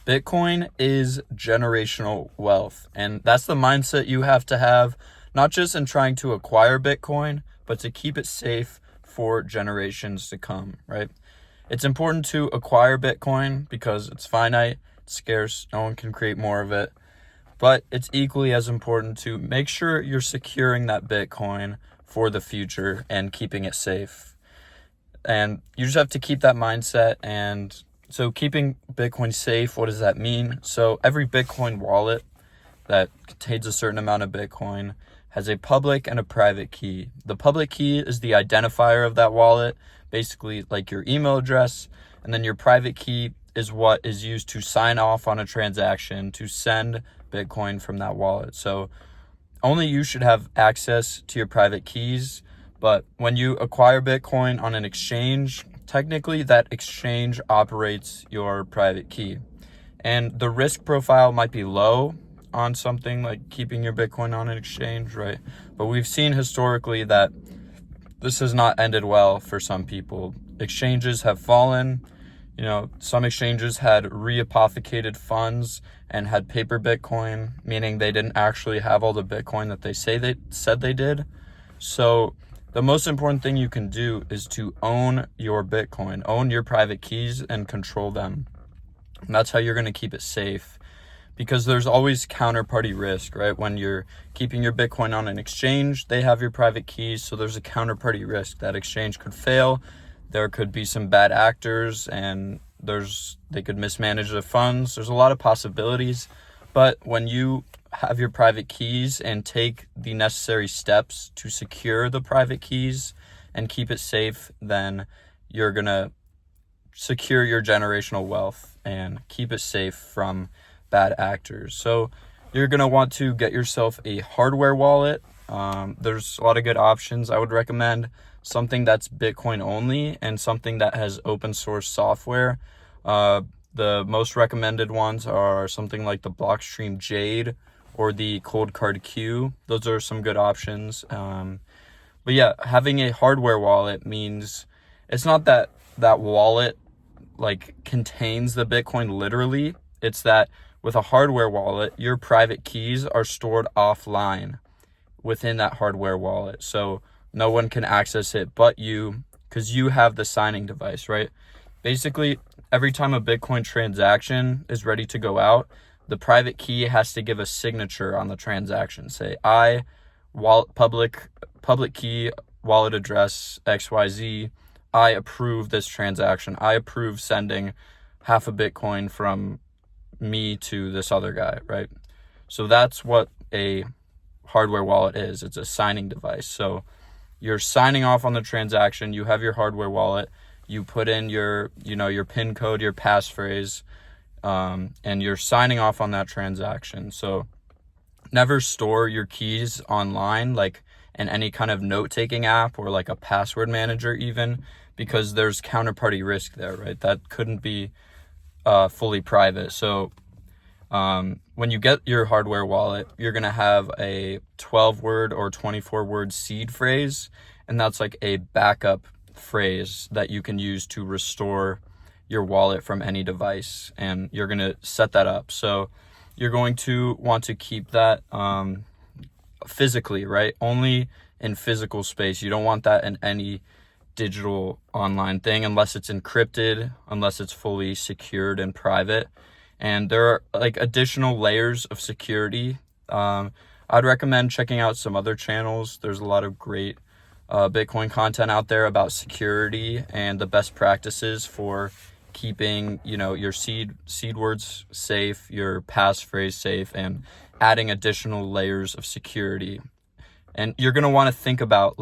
Bitcoin is generational wealth, and that's the mindset you have to have, not just in trying to acquire Bitcoin, but to keep it safe for generations to come, right? It's important to acquire Bitcoin because it's finite, it's scarce, no one can create more of it. But it's equally as important to make sure you're securing that Bitcoin for the future and keeping it safe. And you just have to keep that mindset. And so keeping Bitcoin safe, what does that mean? So every Bitcoin wallet that contains a certain amount of Bitcoin has a public and a private key. The public key is the identifier of that wallet, basically like your email address. And then your private key is what is used to sign off on a transaction to send Bitcoin from that wallet. So only you should have access to your private keys. But when you acquire Bitcoin on an exchange, technically that exchange operates your private key. And the risk profile might be low on something like keeping your Bitcoin on an exchange, right? But we've seen historically that this has not ended well for some people. Exchanges have fallen. Some exchanges had reapothecated funds and had paper Bitcoin, meaning they didn't actually have all the Bitcoin that they said they did. So the most important thing you can do is to own your Bitcoin, own your private keys and control them. And that's how you're going to keep it safe, because there's always counterparty risk, right? When you're keeping your Bitcoin on an exchange, they have your private keys. So there's a counterparty risk that exchange could fail. There could be some bad actors and they could mismanage the funds. There's a lot of possibilities. But when you have your private keys and take the necessary steps to secure the private keys and keep it safe, then you're going to secure your generational wealth and keep it safe from bad actors. So you're going to want to get yourself a hardware wallet. There's a lot of good options. I would recommend something that's Bitcoin only and something that has open source software. The most recommended ones are something like the Blockstream Jade or the Cold Card Q. Those are some good options. But yeah, having a hardware wallet means it's not that wallet contains the Bitcoin literally. It's that with a hardware wallet, your private keys are stored offline within that hardware wallet. So no one can access it but you, because you have the signing device, right? Basically, every time a Bitcoin transaction is ready to go out, the private key has to give a signature on the transaction. Say, public key, wallet address, XYZ, I approve this transaction. I approve sending half a Bitcoin from me to this other guy, right? So that's what a hardware wallet is. It's a signing device. So you're signing off on the transaction. You have your hardware wallet. You put in your PIN code, your passphrase, and you're signing off on that transaction. So never store your keys online, like in any kind of note-taking app or like a password manager even, because there's counterparty risk there, right? That couldn't be fully private. So when you get your hardware wallet, you're going to have a 12-word or 24-word seed phrase, and that's like a backup phrase that you can use to restore your wallet from any device, and you're going to set that up. So you're going to want to keep that physically, right? Only in physical space. You don't want that in any digital online thing unless it's encrypted, unless it's fully secured and private. And there are additional layers of security. I'd recommend checking out some other channels. There's a lot of great Bitcoin content out there about security and the best practices for keeping, your seed words safe, your passphrase safe, and adding additional layers of security. And you're going to want to think about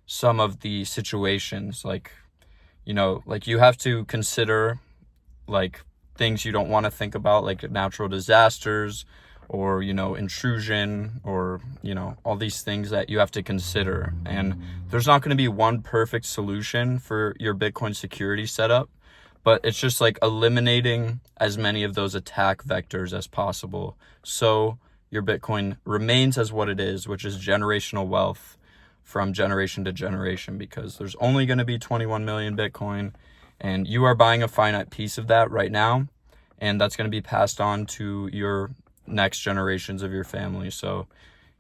some of the situations, you have to consider things you don't want to think about, like natural disasters or, intrusion or, all these things that you have to consider. And there's not going to be one perfect solution for your Bitcoin security setup, but it's just eliminating as many of those attack vectors as possible, so your Bitcoin remains as what it is, which is generational wealth from generation to generation, because there's only going to be 21 million Bitcoin, and you are buying a finite piece of that right now. and that's going to be passed on to your next generations of your family. So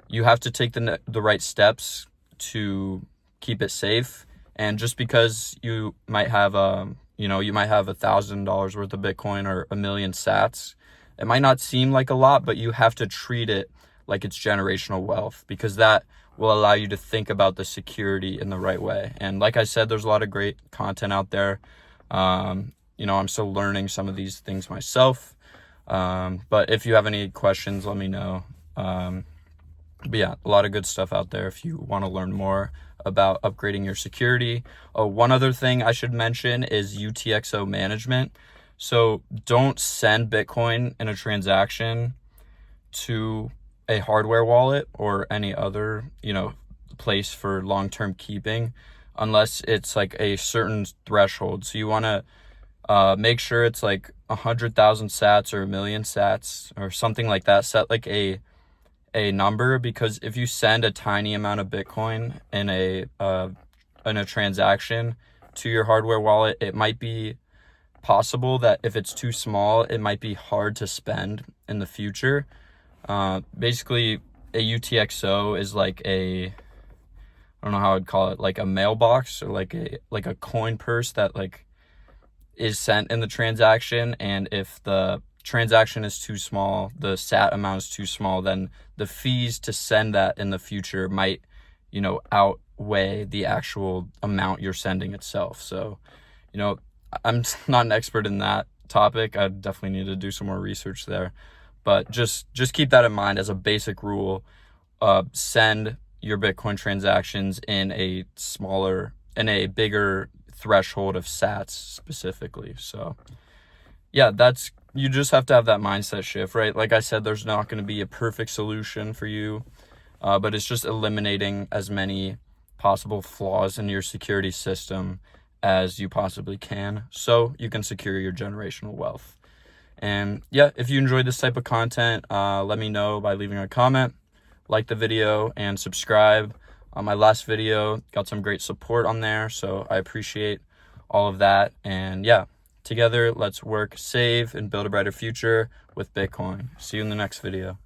you have to take the right steps to keep it safe. And just because you might have $1,000 worth of Bitcoin or 1,000,000 sats, it might not seem like a lot, but you have to treat it like it's generational wealth, because that will allow you to think about the security in the right way. And like I said, there's a lot of great content out there. I'm still learning some of these things myself. But if you have any questions, let me know. But yeah, a lot of good stuff out there if you want to learn more about upgrading your security. Oh, one other thing I should mention is UTXO management. So don't send Bitcoin in a transaction to a hardware wallet or any other, place for long-term keeping unless it's like a certain threshold. So you want to make sure it's like 100,000 sats or 1,000,000 sats or something like that. Set like a number, because if you send a tiny amount of Bitcoin in a transaction to your hardware wallet, it might be possible that if it's too small, it might be hard to spend in the future. Basically, a UTXO is like I don't know how I'd call it, like a mailbox or like a coin purse that like is sent in the transaction. And if the transaction is too small, the sat amount is too small, then the fees to send that in the future might, outweigh the actual amount you're sending itself. So, I'm not an expert in that topic. I definitely need to do some more research there, but just keep that in mind as a basic rule. Send your Bitcoin transactions in a bigger threshold of sats specifically. So yeah, you just have to have that mindset shift, right? Like I said, there's not going to be a perfect solution for you, but it's just eliminating as many possible flaws in your security system as you possibly can, so you can secure your generational wealth. And yeah, if you enjoyed this type of content, let me know by leaving a comment, like the video, and subscribe. My last video got some great support on there, so I appreciate all of that. And yeah, together, let's work, save, and build a brighter future with Bitcoin. See you in the next video.